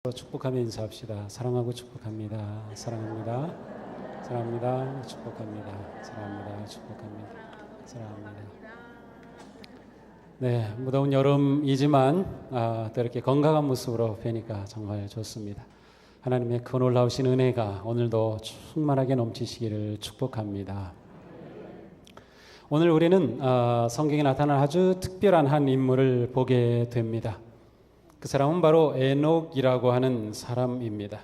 축복하며 인사합시다. 사랑하고 축복합니다. 사랑합니다. 사랑합니다. 축복합니다. 사랑합니다. 축복합니다. 사랑합니다. 네, 무더운 여름이지만 또 이렇게 건강한 모습으로 뵈니까 정말 좋습니다. 하나님의 큰 놀라우신 은혜가 오늘도 충만하게 넘치시기를 축복합니다. 오늘 우리는 성경에 나타난 아주 특별한 한 인물을 보게 됩니다. 그 사람은 바로 에녹이라고 하는 사람입니다.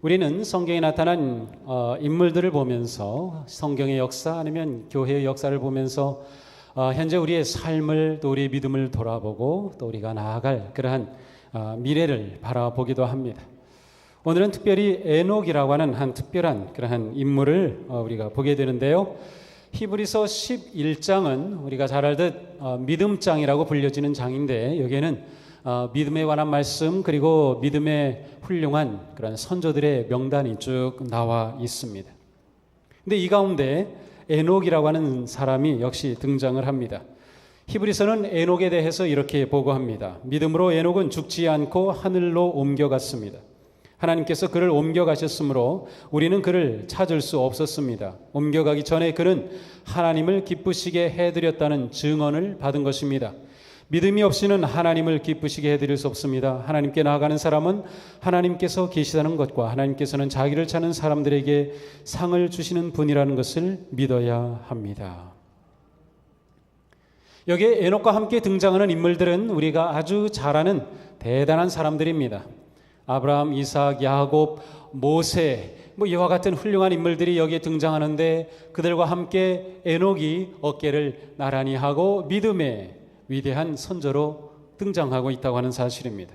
우리는 성경에 나타난 인물들을 보면서 성경의 역사 아니면 교회의 역사를 보면서 현재 우리의 삶을 또 우리의 믿음을 돌아보고 또 우리가 나아갈 그러한 미래를 바라보기도 합니다. 오늘은 특별히 에녹이라고 하는 한 특별한 그러한 인물을 우리가 보게 되는데요. 히브리서 11장은 우리가 잘 알듯 믿음장이라고 불려지는 장인데 여기에는 믿음에 관한 말씀 그리고 믿음의 훌륭한 그런 선조들의 명단이 쭉 나와 있습니다. 근데 이 가운데 에녹이라고 하는 사람이 역시 등장을 합니다. 히브리서는 에녹에 대해서 이렇게 보고합니다. 믿음으로 에녹은 죽지 않고 하늘로 옮겨갔습니다. 하나님께서 그를 옮겨가셨으므로 우리는 그를 찾을 수 없었습니다. 옮겨가기 전에 그는 하나님을 기쁘시게 해드렸다는 증언을 받은 것입니다. 믿음이 없이는 하나님을 기쁘시게 해드릴 수 없습니다. 하나님께 나아가는 사람은 하나님께서 계시다는 것과 하나님께서는 자기를 찾는 사람들에게 상을 주시는 분이라는 것을 믿어야 합니다. 여기에 에녹과 함께 등장하는 인물들은 우리가 아주 잘 아는 대단한 사람들입니다. 아브라함, 이삭, 야곱, 모세 이와 같은 훌륭한 인물들이 여기에 등장하는데 그들과 함께 에녹이 어깨를 나란히 하고 믿음의 위대한 선조로 등장하고 있다고 하는 사실입니다.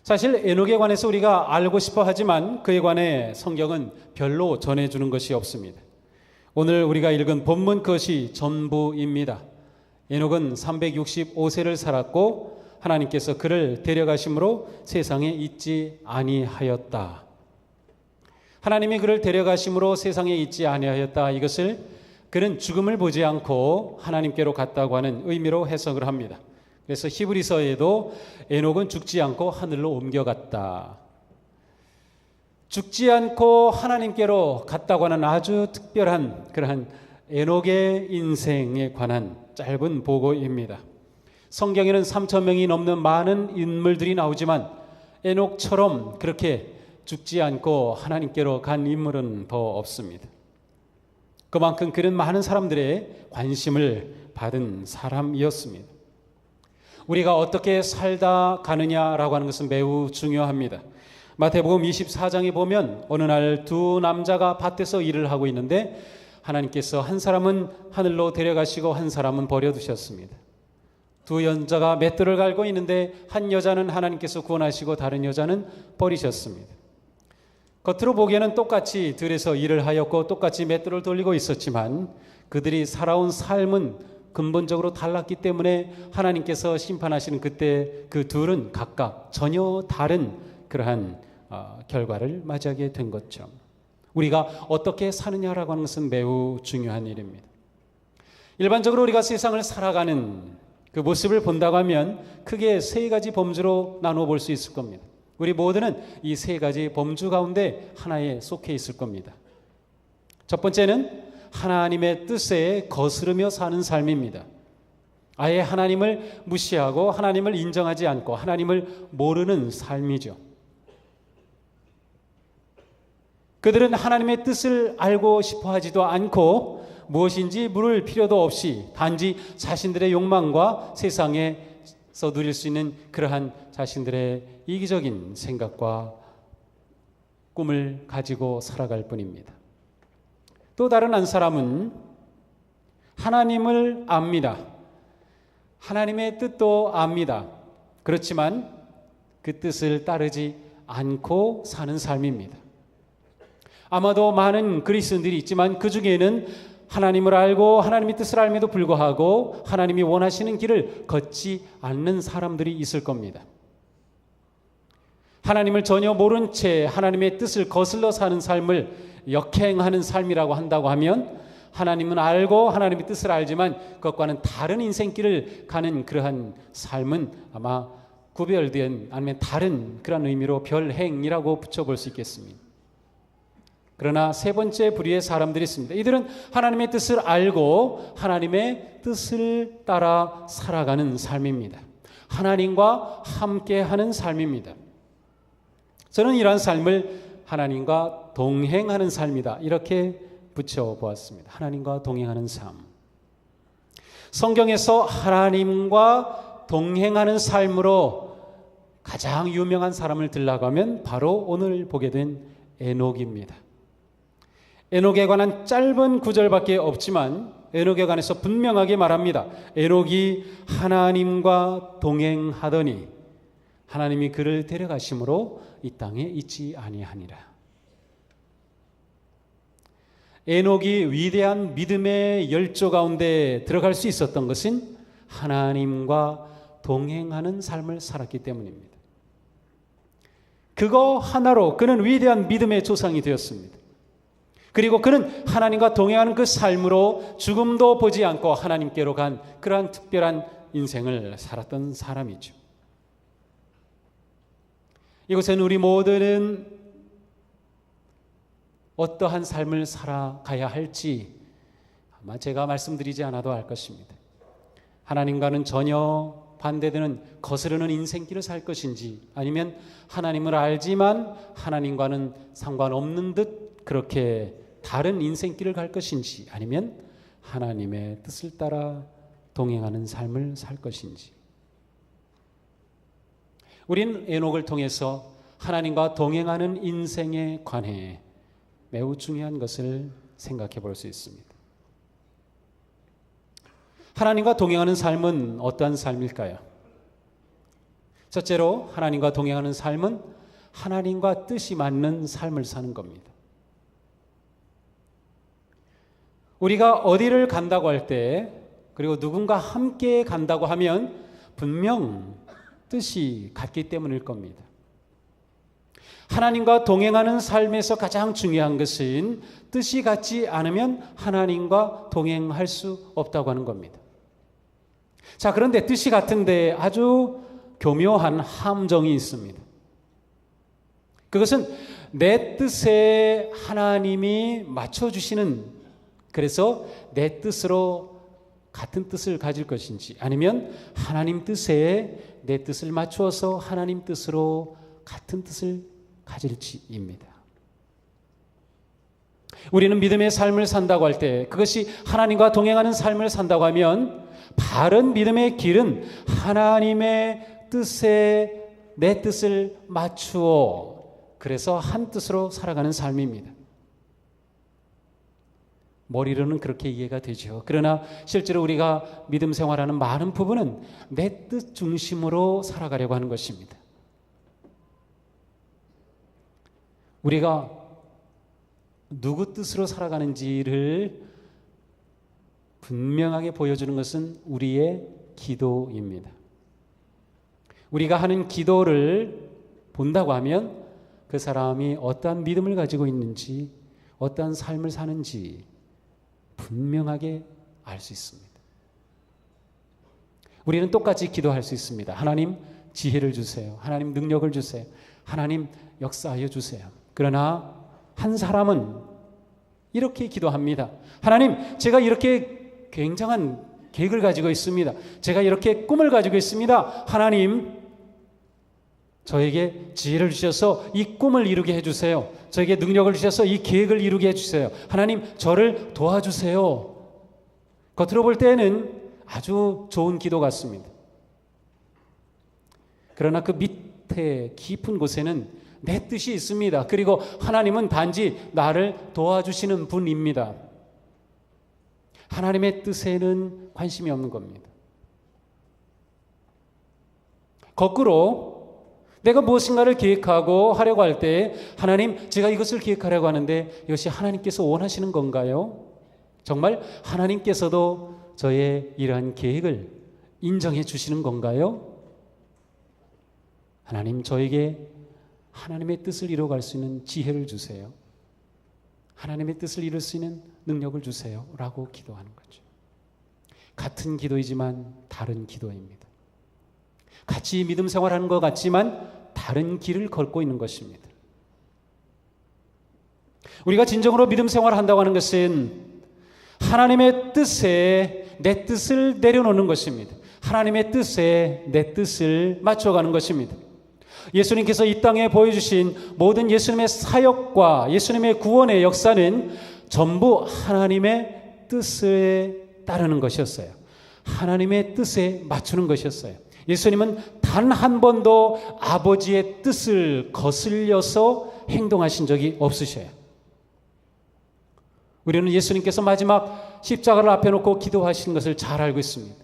사실 에녹에 관해서 우리가 알고 싶어 하지만 그에 관해 성경은 별로 전해주는 것이 없습니다. 오늘 우리가 읽은 본문 그것이 전부입니다. 에녹은 365세를 살았고 하나님께서 그를 데려가심으로 세상에 있지 아니하였다. 하나님이 그를 데려가심으로 세상에 있지 아니하였다. 이것을 그는 죽음을 보지 않고 하나님께로 갔다고 하는 의미로 해석을 합니다. 그래서 히브리서에도 에녹은 죽지 않고 하늘로 옮겨갔다. 죽지 않고 하나님께로 갔다고 하는 아주 특별한 그러한 에녹의 인생에 관한 짧은 보고입니다. 성경에는 3,000명이 넘는 많은 인물들이 나오지만 에녹처럼 그렇게 죽지 않고 하나님께로 간 인물은 더 없습니다. 그만큼 그는 많은 사람들의 관심을 받은 사람이었습니다. 우리가 어떻게 살다 가느냐라고 하는 것은 매우 중요합니다. 마태복음 24장에 보면 어느 날 두 남자가 밭에서 일을 하고 있는데 하나님께서 한 사람은 하늘로 데려가시고 한 사람은 버려두셨습니다. 두 여자가 맷돌을 갈고 있는데 한 여자는 하나님께서 구원하시고 다른 여자는 버리셨습니다. 겉으로 보기에는 똑같이 들에서 일을 하였고 똑같이 맷돌을 돌리고 있었지만 그들이 살아온 삶은 근본적으로 달랐기 때문에 하나님께서 심판하시는 그때 그 둘은 각각 전혀 다른 그러한 결과를 맞이하게 된 것처럼 우리가 어떻게 사느냐라고 하는 것은 매우 중요한 일입니다. 일반적으로 우리가 세상을 살아가는 그 모습을 본다고 하면 크게 세 가지 범주로 나누어 볼 수 있을 겁니다. 우리 모두는 이 세 가지 범주 가운데 하나에 속해 있을 겁니다. 첫 번째는 하나님의 뜻에 거스르며 사는 삶입니다. 아예 하나님을 무시하고 하나님을 인정하지 않고 하나님을 모르는 삶이죠. 그들은 하나님의 뜻을 알고 싶어 하지도 않고 무엇인지 물을 필요도 없이 단지 자신들의 욕망과 세상에서 누릴 수 있는 그러한 자신들의 이기적인 생각과 꿈을 가지고 살아갈 뿐입니다. 또 다른 한 사람은 하나님을 압니다. 하나님의 뜻도 압니다. 그렇지만 그 뜻을 따르지 않고 사는 삶입니다. 아마도 많은 그리스도인들이 있지만 그 중에는 하나님을 알고 하나님의 뜻을 알면도 불구하고 하나님이 원하시는 길을 걷지 않는 사람들이 있을 겁니다. 하나님을 전혀 모른 채 하나님의 뜻을 거슬러 사는 삶을 역행하는 삶이라고 한다고 하면 하나님은 알고 하나님의 뜻을 알지만 그것과는 다른 인생길을 가는 그러한 삶은 아마 구별된 아니면 다른 그런 의미로 별행이라고 붙여볼 수 있겠습니다. 그러나 세 번째 부류의 사람들이 있습니다. 이들은 하나님의 뜻을 알고 하나님의 뜻을 따라 살아가는 삶입니다. 하나님과 함께하는 삶입니다. 저는 이러한 삶을 하나님과 동행하는 삶이다 이렇게 붙여보았습니다. 하나님과 동행하는 삶. 성경에서 하나님과 동행하는 삶으로 가장 유명한 사람을 들러가면 바로 오늘 보게 된 에녹입니다. 에녹에 관한 짧은 구절밖에 없지만 에녹에 관해서 분명하게 말합니다. 에녹이 하나님과 동행하더니 하나님이 그를 데려가심으로 이 땅에 있지 아니하니라. 에녹이 위대한 믿음의 열조 가운데 들어갈 수 있었던 것은 하나님과 동행하는 삶을 살았기 때문입니다. 그거 하나로 그는 위대한 믿음의 조상이 되었습니다. 그리고 그는 하나님과 동행하는 그 삶으로 죽음도 보지 않고 하나님께로 간 그러한 특별한 인생을 살았던 사람이죠. 이곳엔 우리 모두는 어떠한 삶을 살아가야 할지 아마 제가 말씀드리지 않아도 알 것입니다. 하나님과는 전혀 반대되는 거스르는 인생길을 살 것인지, 아니면 하나님을 알지만 하나님과는 상관없는 듯 그렇게 다른 인생길을 갈 것인지, 아니면 하나님의 뜻을 따라 동행하는 삶을 살 것인지. 우리는 에녹을 통해서 하나님과 동행하는 인생에 관해 매우 중요한 것을 생각해 볼 수 있습니다. 하나님과 동행하는 삶은 어떠한 삶일까요? 첫째로 하나님과 동행하는 삶은 하나님과 뜻이 맞는 삶을 사는 겁니다. 우리가 어디를 간다고 할 때, 그리고 누군가 함께 간다고 하면 분명 뜻이 같기 때문일 겁니다. 하나님과 동행하는 삶에서 가장 중요한 것은 뜻이 같지 않으면 하나님과 동행할 수 없다고 하는 겁니다. 자, 그런데 뜻이 같은데 아주 교묘한 함정이 있습니다. 그것은 내 뜻에 하나님이 맞춰주시는, 그래서 내 뜻으로 같은 뜻을 가질 것인지, 아니면 하나님 뜻에 내 뜻을 맞추어서 하나님 뜻으로 같은 뜻을 가질지입니다. 우리는 믿음의 삶을 산다고 할 때, 그것이 하나님과 동행하는 삶을 산다고 하면 바른 믿음의 길은 하나님의 뜻에 내 뜻을 맞추어 그래서 한 뜻으로 살아가는 삶입니다. 머리로는 그렇게 이해가 되죠. 그러나 실제로 우리가 믿음 생활하는 많은 부분은 내 뜻 중심으로 살아가려고 하는 것입니다. 우리가 누구 뜻으로 살아가는지를 분명하게 보여주는 것은 우리의 기도입니다. 우리가 하는 기도를 본다고 하면 그 사람이 어떠한 믿음을 가지고 있는지, 어떠한 삶을 사는지 분명하게 알 수 있습니다. 우리는 똑같이 기도할 수 있습니다. 하나님 지혜를 주세요. 하나님 능력을 주세요. 하나님 역사하여 주세요. 그러나 한 사람은 이렇게 기도합니다. 하나님, 제가 이렇게 굉장한 계획을 가지고 있습니다. 제가 이렇게 꿈을 가지고 있습니다. 하나님, 저에게 지혜를 주셔서 이 꿈을 이루게 해주세요. 저에게 능력을 주셔서 이 계획을 이루게 해주세요. 하나님, 저를 도와주세요. 겉으로 볼 때는 아주 좋은 기도 같습니다. 그러나 그 밑에 깊은 곳에는 내 뜻이 있습니다. 그리고 하나님은 단지 나를 도와주시는 분입니다. 하나님의 뜻에는 관심이 없는 겁니다. 거꾸로 내가 무엇인가를 계획하고 하려고 할 때, 하나님, 제가 이것을 계획하려고 하는데 이것이 하나님께서 원하시는 건가요? 정말 하나님께서도 저의 이러한 계획을 인정해 주시는 건가요? 하나님, 저에게 하나님의 뜻을 이루어갈 수 있는 지혜를 주세요. 하나님의 뜻을 이룰 수 있는 능력을 주세요. 라고 기도하는 거죠. 같은 기도이지만 다른 기도입니다. 같이 믿음 생활하는 것 같지만 다른 길을 걷고 있는 것입니다. 우리가 진정으로 믿음 생활을 한다고 하는 것은 하나님의 뜻에 내 뜻을 내려놓는 것입니다. 하나님의 뜻에 내 뜻을 맞춰가는 것입니다. 예수님께서 이 땅에 보여주신 모든 예수님의 사역과 예수님의 구원의 역사는 전부 하나님의 뜻에 따르는 것이었어요. 하나님의 뜻에 맞추는 것이었어요. 예수님은 단 한 번도 아버지의 뜻을 거슬려서 행동하신 적이 없으셔요. 우리는 예수님께서 마지막 십자가를 앞에 놓고 기도하신 것을 잘 알고 있습니다.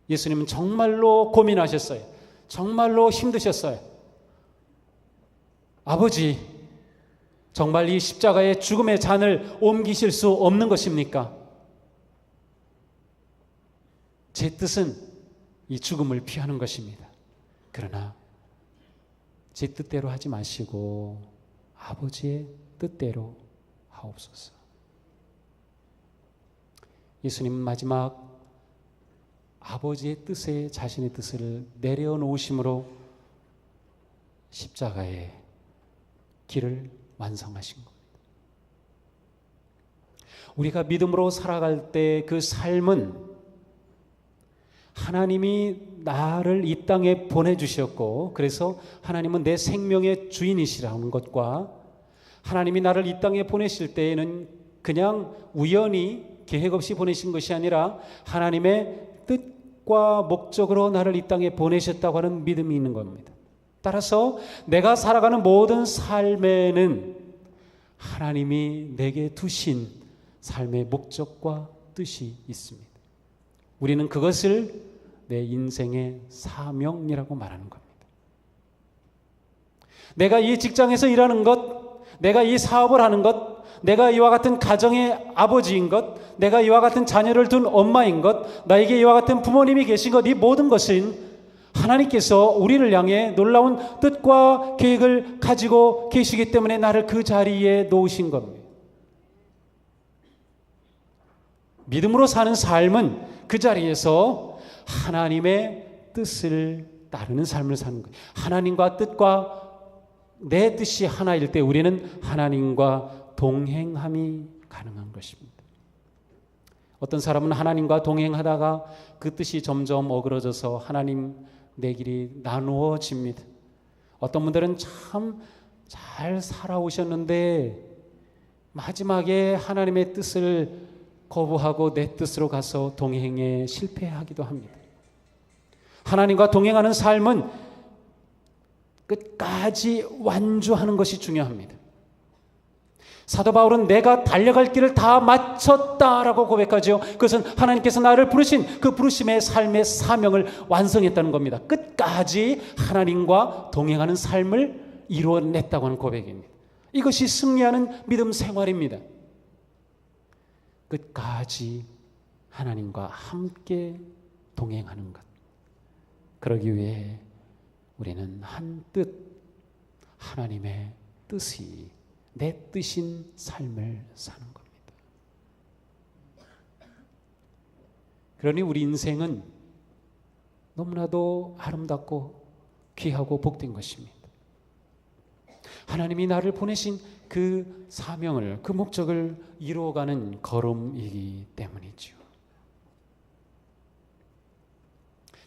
예수님은 정말로 고민하셨어요. 정말로 힘드셨어요. 아버지, 정말 이 십자가의 죽음의 잔을 옮기실 수 없는 것입니까? 제 뜻은 이 죽음을 피하는 것입니다. 그러나 제 뜻대로 하지 마시고 아버지의 뜻대로 하옵소서. 예수님은 마지막 아버지의 뜻에 자신의 뜻을 내려놓으심으로 십자가의 길을 완성하신 겁니다. 우리가 믿음으로 살아갈 때 그 삶은 하나님이 나를 이 땅에 보내주셨고, 그래서 하나님은 내 생명의 주인이시라는 것과, 하나님이 나를 이 땅에 보내실 때에는 그냥 우연히 계획 없이 보내신 것이 아니라 하나님의 뜻과 목적으로 나를 이 땅에 보내셨다고 하는 믿음이 있는 겁니다. 따라서 내가 살아가는 모든 삶에는 하나님이 내게 두신 삶의 목적과 뜻이 있습니다. 우리는 그것을 내 인생의 사명이라고 말하는 겁니다. 내가 이 직장에서 일하는 것, 내가 이 사업을 하는 것, 내가 이와 같은 가정의 아버지인 것, 내가 이와 같은 자녀를 둔 엄마인 것, 나에게 이와 같은 부모님이 계신 것, 이 모든 것은 하나님께서 우리를 향해 놀라운 뜻과 계획을 가지고 계시기 때문에 나를 그 자리에 놓으신 겁니다. 믿음으로 사는 삶은 그 자리에서 하나님의 뜻을 따르는 삶을 사는 거예요. 하나님과 뜻과 내 뜻이 하나일 때 우리는 하나님과 동행함이 가능한 것입니다. 어떤 사람은 하나님과 동행하다가 그 뜻이 점점 어그러져서 하나님 내 길이 나누어집니다. 어떤 분들은 참 잘 살아오셨는데 마지막에 하나님의 뜻을 거부하고 내 뜻으로 가서 동행에 실패하기도 합니다. 하나님과 동행하는 삶은 끝까지 완주하는 것이 중요합니다. 사도 바울은 내가 달려갈 길을 다 마쳤다라고 고백하죠. 그것은 하나님께서 나를 부르신 그 부르심의 삶의 사명을 완성했다는 겁니다. 끝까지 하나님과 동행하는 삶을 이루어냈다고 하는 고백입니다. 이것이 승리하는 믿음 생활입니다. 끝까지 하나님과 함께 동행하는 것. 그러기 위해 우리는 한 뜻, 하나님의 뜻이 내 뜻인 삶을 사는 겁니다. 그러니 우리 인생은 너무나도 아름답고 귀하고 복된 것입니다. 하나님이 나를 보내신 그 사명을, 그 목적을 이루어가는 걸음이기 때문이죠.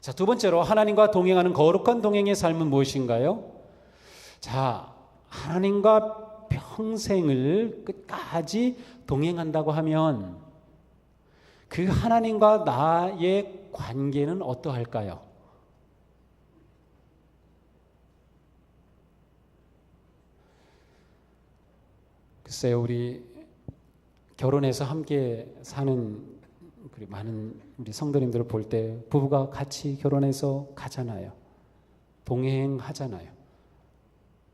자, 두 번째로 하나님과 동행하는 거룩한 동행의 삶은 무엇인가요? 자, 하나님과 평생을 끝까지 동행한다고 하면 그 하나님과 나의 관계는 어떠할까요? 글쎄요, 우리 결혼해서 함께 사는 우리 많은 우리 성도님들을 볼 때 부부가 같이 결혼해서 가잖아요. 동행하잖아요.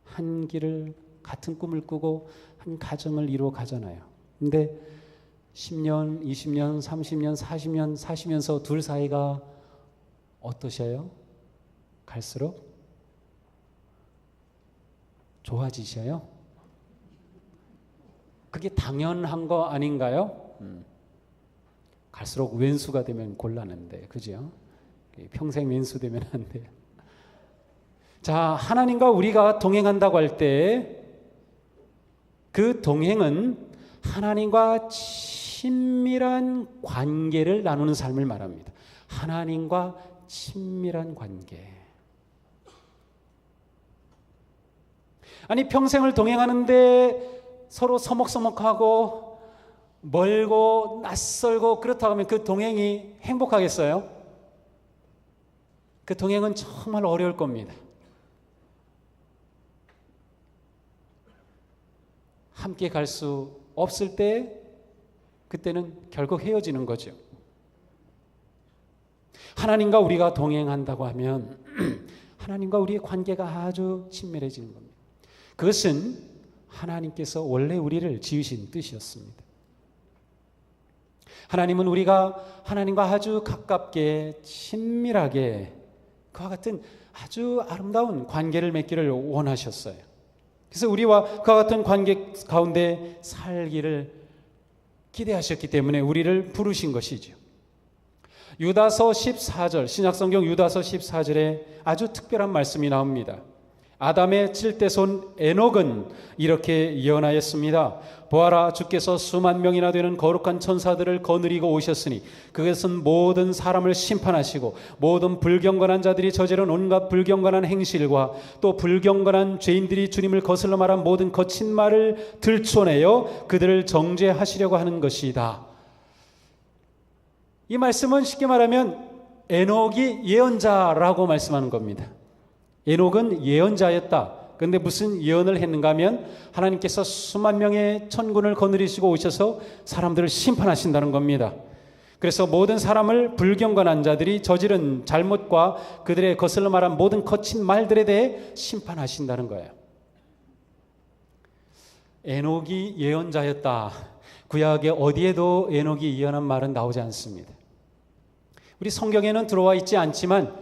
한 길을 같은 꿈을 꾸고 한 가정을 이루어 가잖아요. 근데 10년, 20년, 30년, 40년 사시면서 둘 사이가 어떠셔요? 갈수록 좋아지셔요? 그게 당연한 거 아닌가요? 갈수록 왼수가 되면 곤란한데, 그죠? 평생 왼수되면 안 돼요. 자, 하나님과 우리가 동행한다고 할 때 그 동행은 하나님과 친밀한 관계를 나누는 삶을 말합니다. 하나님과 친밀한 관계. 아니, 평생을 동행하는데 서로 서먹서먹하고 멀고 낯설고 그렇다고 하면 그 동행이 행복하겠어요? 그 동행은 정말 어려울 겁니다. 함께 갈 수 없을 때 그때는 결국 헤어지는 거죠. 하나님과 우리가 동행한다고 하면 하나님과 우리의 관계가 아주 친밀해지는 겁니다. 그것은 하나님께서 원래 우리를 지으신 뜻이었습니다. 하나님은 우리가 하나님과 아주 가깝게 친밀하게 그와 같은 아주 아름다운 관계를 맺기를 원하셨어요. 그래서 우리와 그와 같은 관계 가운데 살기를 기대하셨기 때문에 우리를 부르신 것이죠. 유다서 14절, 신약성경 유다서 14절에 아주 특별한 말씀이 나옵니다. 아담의 7대손 에녹은 이렇게 예언하였습니다. 보아라, 주께서 수만 명이나 되는 거룩한 천사들을 거느리고 오셨으니 그것은 모든 사람을 심판하시고 모든 불경건한 자들이 저지른 온갖 불경건한 행실과 또 불경건한 죄인들이 주님을 거슬러 말한 모든 거친 말을 들춰내어 그들을 정죄하시려고 하는 것이다. 이 말씀은 쉽게 말하면 에녹이 예언자라고 말씀하는 겁니다. 에녹은 예언자였다. 그런데 무슨 예언을 했는가 하면 하나님께서 수만 명의 천군을 거느리시고 오셔서 사람들을 심판하신다는 겁니다. 그래서 모든 사람을 불경건한 자들이 저지른 잘못과 그들의 거슬러 말한 모든 거친 말들에 대해 심판하신다는 거예요. 에녹이 예언자였다. 구약에 어디에도 에녹이 예언한 말은 나오지 않습니다. 우리 성경에는 들어와 있지 않지만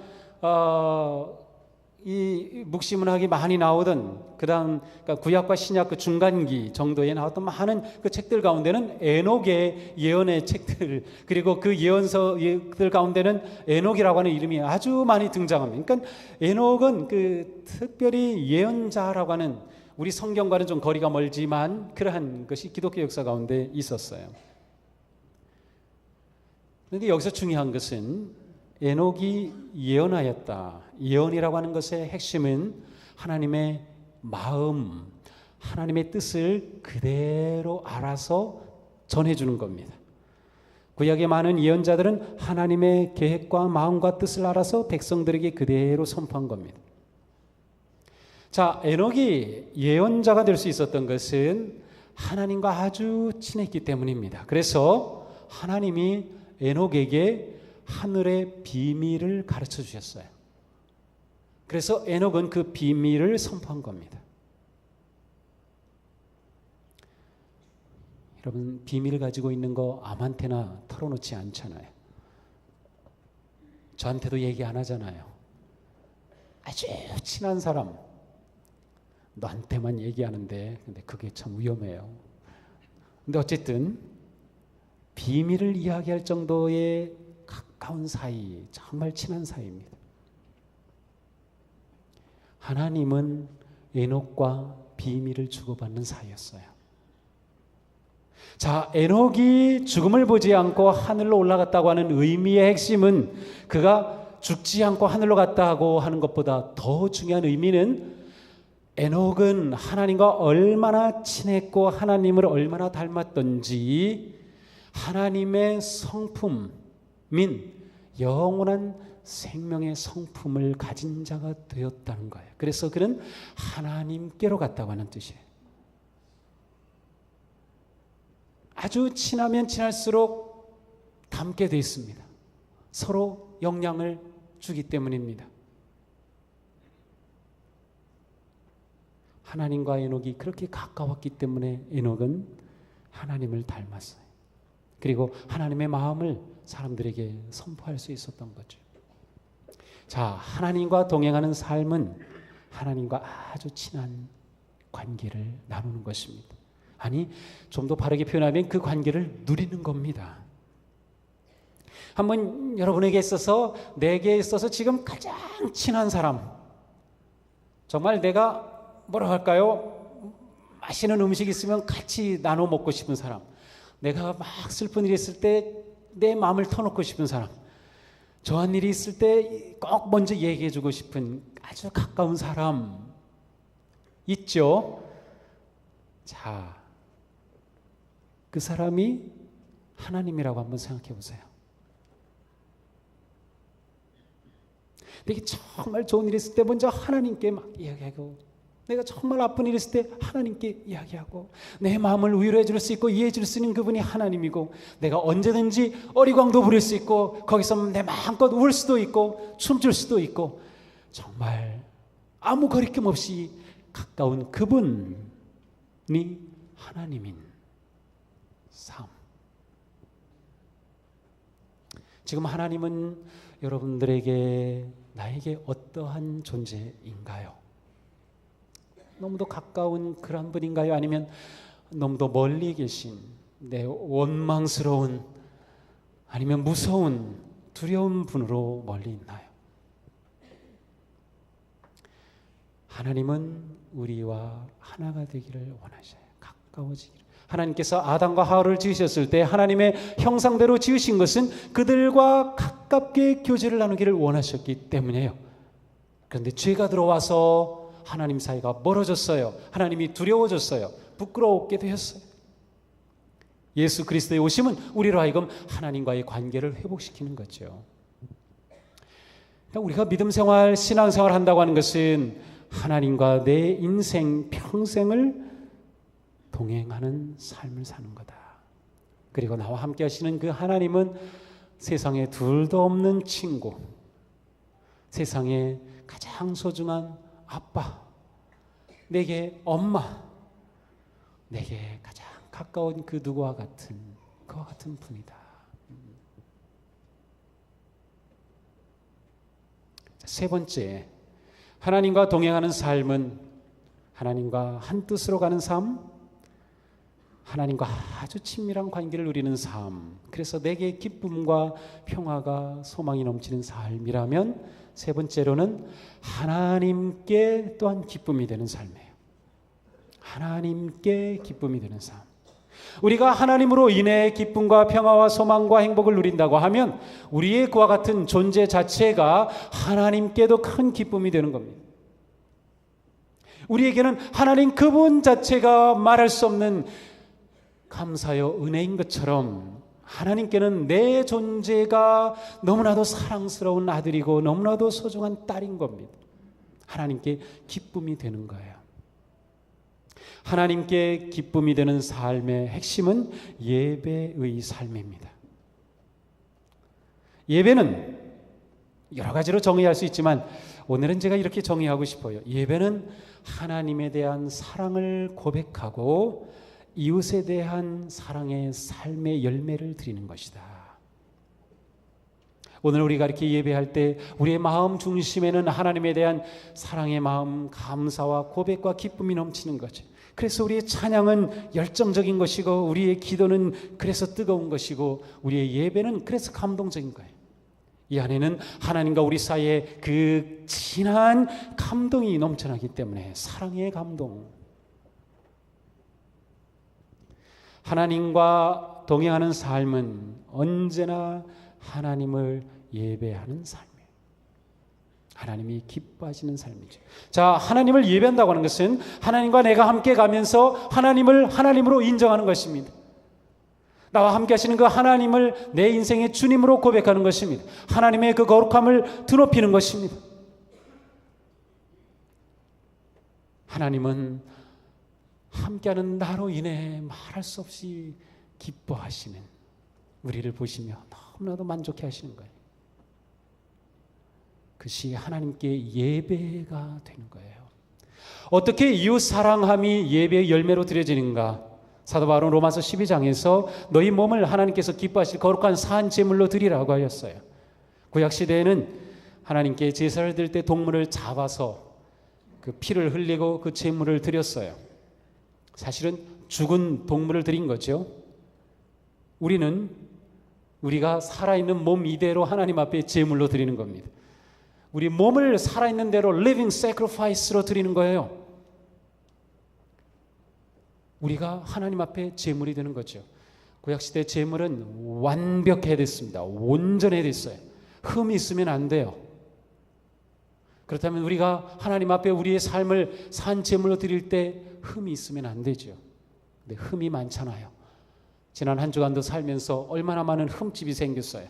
이 묵시문학이 많이 나오던 그다음 그러니까 구약과 신약 그 중간기 정도에 나왔던 많은 그 책들 가운데는 에녹의 예언의 책들 그리고 그 예언서들 가운데는 에녹이라고 하는 이름이 아주 많이 등장합니다. 그러니까 에녹은 그 특별히 예언자라고 하는 우리 성경과는 좀 거리가 멀지만 그러한 것이 기독교 역사 가운데 있었어요. 그런데 여기서 중요한 것은 에녹이 예언하였다. 예언이라고 하는 것의 핵심은 하나님의 마음, 하나님의 뜻을 그대로 알아서 전해주는 겁니다. 구약의 많은 예언자들은 하나님의 계획과 마음과 뜻을 알아서 백성들에게 그대로 선포한 겁니다. 자, 에녹이 예언자가 될 수 있었던 것은 하나님과 아주 친했기 때문입니다. 그래서 하나님이 에녹에게 하늘의 비밀을 가르쳐 주셨어요. 그래서 에녹은 그 비밀을 선포한 겁니다. 여러분, 비밀을 가지고 있는 거 아무한테나 털어놓지 않잖아요. 저한테도 얘기 안 하잖아요. 아주 친한 사람 너한테만 얘기하는데 근데 그게 참 위험해요. 근데 어쨌든 비밀을 이야기할 정도의 가까운 사이, 정말 친한 사이입니다. 하나님은 에녹과 비밀을 주고받는 사이였어요. 자, 에녹이 죽음을 보지 않고 하늘로 올라갔다고 하는 의미의 핵심은 그가 죽지 않고 하늘로 갔다고 하는 것보다 더 중요한 의미는 에녹은 하나님과 얼마나 친했고 하나님을 얼마나 닮았던지 하나님의 성품인 영원한 생명의 성품을 가진 자가 되었다는 거예요. 그래서 그는 하나님께로 갔다고 하는 뜻이에요. 아주 친하면 친할수록 닮게 되어 있습니다. 서로 영향을 주기 때문입니다. 하나님과 에녹이 그렇게 가까웠기 때문에 에녹은 하나님을 닮았어요. 그리고 하나님의 마음을 사람들에게 선포할 수 있었던 거죠. 자, 하나님과 동행하는 삶은 하나님과 아주 친한 관계를 나누는 것입니다. 아니, 좀 더 바르게 표현하면 그 관계를 누리는 겁니다. 한번 여러분에게 있어서, 내게 있어서 지금 가장 친한 사람, 정말 내가 뭐라고 할까요? 맛있는 음식 있으면 같이 나눠 먹고 싶은 사람, 내가 막 슬픈 일이 있을 때 내 마음을 터놓고 싶은 사람, 저한 일이 있을 때 꼭 먼저 얘기해주고 싶은 아주 가까운 사람 있죠? 자, 그 사람이 하나님이라고 한번 생각해 보세요. 내게 정말 좋은 일이 있을 때 먼저 하나님께 막 이야기하고, 내가 정말 아픈 일이 있을 때 하나님께 이야기하고, 내 마음을 위로해 줄 수 있고 이해해 줄 수 있는 그분이 하나님이고, 내가 언제든지 어리광도 부릴 수 있고, 거기서 내 마음껏 울 수도 있고 춤출 수도 있고, 정말 아무 거리낌 없이 가까운 그분이 하나님인 삶. 지금 하나님은 여러분들에게, 나에게 어떠한 존재인가요? 너무도 가까운 그런 분인가요? 아니면 너무도 멀리 계신, 내 원망스러운, 아니면 무서운, 두려운 분으로 멀리 있나요? 하나님은 우리와 하나가 되기를 원하셔요. 가까워지기를. 하나님께서 아담과 하와를 지으셨을 때 하나님의 형상대로 지으신 것은 그들과 가깝게 교제를 나누기를 원하셨기 때문이에요. 그런데 죄가 들어와서 하나님 사이가 멀어졌어요. 하나님이 두려워졌어요. 부끄러웠게 되었어요. 예수 그리스도의 오심은 우리로 하여금 하나님과의 관계를 회복시키는 거죠. 우리가 믿음 생활, 신앙 생활 한다고 하는 것은 하나님과 내 인생 평생을 동행하는 삶을 사는 거다. 그리고 나와 함께 하시는 그 하나님은 세상에 둘도 없는 친구, 세상에 가장 소중한 아빠, 내게 엄마, 내게 가장 가까운 그 누구와 같은, 그와 같은 분이다. 세 번째, 하나님과 동행하는 삶은 하나님과 한 뜻으로 가는 삶, 하나님과 아주 친밀한 관계를 누리는 삶, 그래서 내게 기쁨과 평화가 소망이 넘치는 삶이라면, 세 번째로는 하나님께 또한 기쁨이 되는 삶이에요. 하나님께 기쁨이 되는 삶. 우리가 하나님으로 인해 기쁨과 평화와 소망과 행복을 누린다고 하면 우리의 그와 같은 존재 자체가 하나님께도 큰 기쁨이 되는 겁니다. 우리에게는 하나님 그분 자체가 말할 수 없는 감사요 은혜인 것처럼, 하나님께는 내 존재가 너무나도 사랑스러운 아들이고 너무나도 소중한 딸인 겁니다. 하나님께 기쁨이 되는 거예요. 하나님께 기쁨이 되는 삶의 핵심은 예배의 삶입니다. 예배는 여러 가지로 정의할 수 있지만 오늘은 제가 이렇게 정의하고 싶어요. 예배는 하나님에 대한 사랑을 고백하고 이웃에 대한 사랑의 삶의 열매를 드리는 것이다. 오늘 우리가 이렇게 예배할 때 우리의 마음 중심에는 하나님에 대한 사랑의 마음, 감사와 고백과 기쁨이 넘치는 거죠. 그래서 우리의 찬양은 열정적인 것이고, 우리의 기도는 그래서 뜨거운 것이고, 우리의 예배는 그래서 감동적인 거예요. 이 안에는 하나님과 우리 사이에 그 진한 감동이 넘쳐나기 때문에, 사랑의 감동. 하나님과 동행하는 삶은 언제나 하나님을 예배하는 삶이에요. 하나님이 기뻐하시는 삶이죠. 자, 하나님을 예배한다고 하는 것은 하나님과 내가 함께 가면서 하나님을 하나님으로 인정하는 것입니다. 나와 함께 하시는 그 하나님을 내 인생의 주님으로 고백하는 것입니다. 하나님의 그 거룩함을 드높이는 것입니다. 하나님은 함께하는 나로 인해 말할 수 없이 기뻐하시는, 우리를 보시며 너무나도 만족해 하시는 거예요. 그것이 하나님께 예배가 되는 거예요. 어떻게 이웃 사랑함이 예배의 열매로 드려지는가? 사도 바울은 로마서 12장에서 너희 몸을 하나님께서 기뻐하실 거룩한 산 제물로 드리라고 하였어요. 구약 시대에는 하나님께 제사를 드릴 때 동물을 잡아서 그 피를 흘리고 그 제물을 드렸어요. 사실은 죽은 동물을 드린 거죠. 우리는 우리가 살아있는 몸 이대로 하나님 앞에 제물로 드리는 겁니다. 우리 몸을 살아있는 대로 living sacrifice로 드리는 거예요. 우리가 하나님 앞에 제물이 되는 거죠. 구약시대 제물은 완벽해야 됐습니다. 온전해야 됐어요. 흠이 있으면 안 돼요. 그렇다면 우리가 하나님 앞에 우리의 삶을 산 제물로 드릴 때 흠이 있으면 안 되죠. 근데 흠이 많잖아요. 지난 한 주간도 살면서 얼마나 많은 흠집이 생겼어요.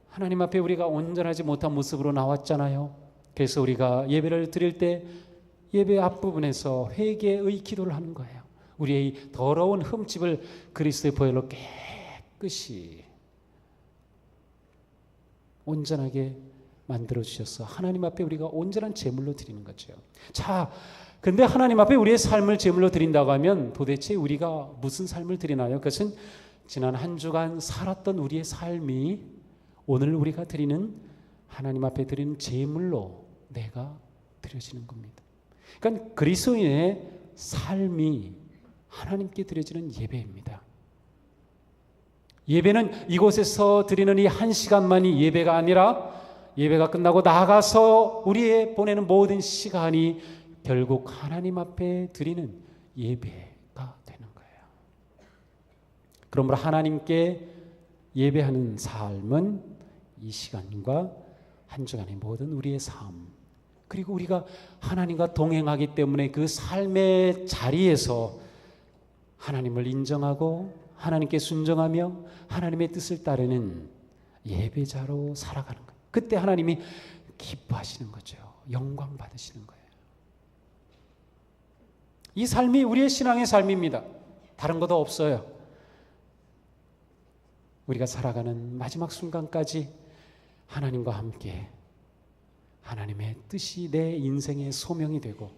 하나님 앞에 우리가 온전하지 못한 모습으로 나왔잖아요. 그래서 우리가 예배를 드릴 때 예배 앞부분에서 회개의 기도를 하는 거예요. 우리의 더러운 흠집을 그리스도의 보혈로 깨끗이 온전하게 만들어주셔서 하나님 앞에 우리가 온전한 제물로 드리는 거죠. 자, 근데 하나님 앞에 우리의 삶을 제물로 드린다고 하면 도대체 우리가 무슨 삶을 드리나요? 그것은 지난 한 주간 살았던 우리의 삶이 오늘 우리가 드리는 하나님 앞에 드리는 제물로 내가 드려지는 겁니다. 그러니까 그리스도인의 삶이 하나님께 드려지는 예배입니다. 예배는 이곳에서 드리는 이 한 시간만이 예배가 아니라 예배가 끝나고 나가서 우리의 보내는 모든 시간이 결국 하나님 앞에 드리는 예배가 되는 거예요. 그러므로 하나님께 예배하는 삶은 이 시간과 한 주간의 모든 우리의 삶, 그리고 우리가 하나님과 동행하기 때문에 그 삶의 자리에서 하나님을 인정하고 하나님께 순종하며 하나님의 뜻을 따르는 예배자로 살아가는 거예요. 그때 하나님이 기뻐하시는 거죠. 영광 받으시는 거예요. 이 삶이 우리의 신앙의 삶입니다. 다른 것도 없어요. 우리가 살아가는 마지막 순간까지 하나님과 함께 하나님의 뜻이 내 인생의 소명이 되고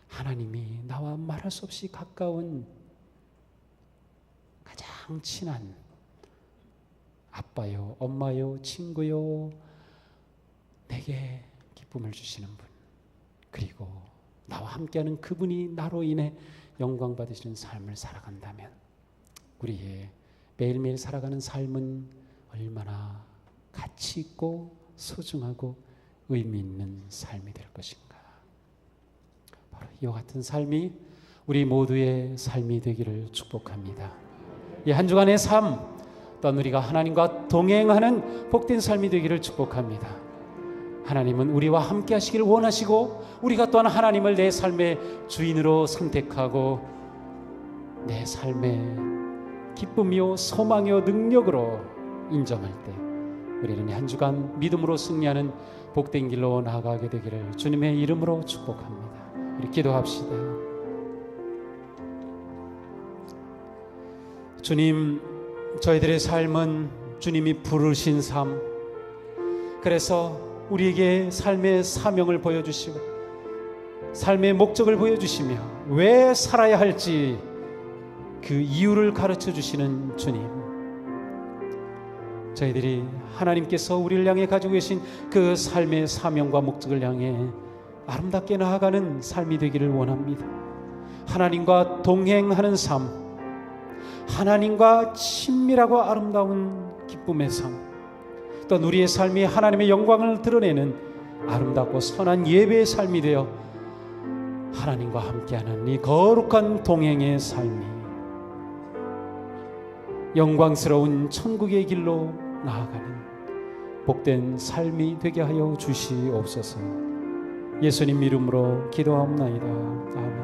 하나님이 나와 말할 수 없이 가까운 가장 친한 아빠요, 엄마요, 친구요, 내게 기쁨을 주시는 분, 그리고 나와 함께하는 그분이 나로 인해 영광 받으시는 삶을 살아간다면 우리의 매일매일 살아가는 삶은 얼마나 가치 있고 소중하고 의미 있는 삶이 될 것인가. 바로 이와 같은 삶이 우리 모두의 삶이 되기를 축복합니다. 이 한 주간의 삶 또한 우리가 하나님과 동행하는 복된 삶이 되기를 축복합니다. 하나님은 우리와 함께 하시기를 원하시고 우리가 또한 하나님을 내 삶의 주인으로 선택하고 내 삶의 기쁨이요 소망이요 능력으로 인정할 때 우리는 한 주간 믿음으로 승리하는 복된 길로 나아가게 되기를 주님의 이름으로 축복합니다. 우리 기도합시다. 주님, 저희들의 삶은 주님이 부르신 삶, 그래서 우리에게 삶의 사명을 보여주시고 삶의 목적을 보여주시며 왜 살아야 할지 그 이유를 가르쳐 주시는 주님, 저희들이 하나님께서 우리를 향해 가지고 계신 그 삶의 사명과 목적을 향해 아름답게 나아가는 삶이 되기를 원합니다. 하나님과 동행하는 삶, 하나님과 친밀하고 아름다운 기쁨의 삶, 또 우리의 삶이 하나님의 영광을 드러내는 아름답고 선한 예배의 삶이 되어 하나님과 함께하는 이 거룩한 동행의 삶이 영광스러운 천국의 길로 나아가는 복된 삶이 되게 하여 주시옵소서. 예수님 이름으로 기도하옵나이다. 아멘.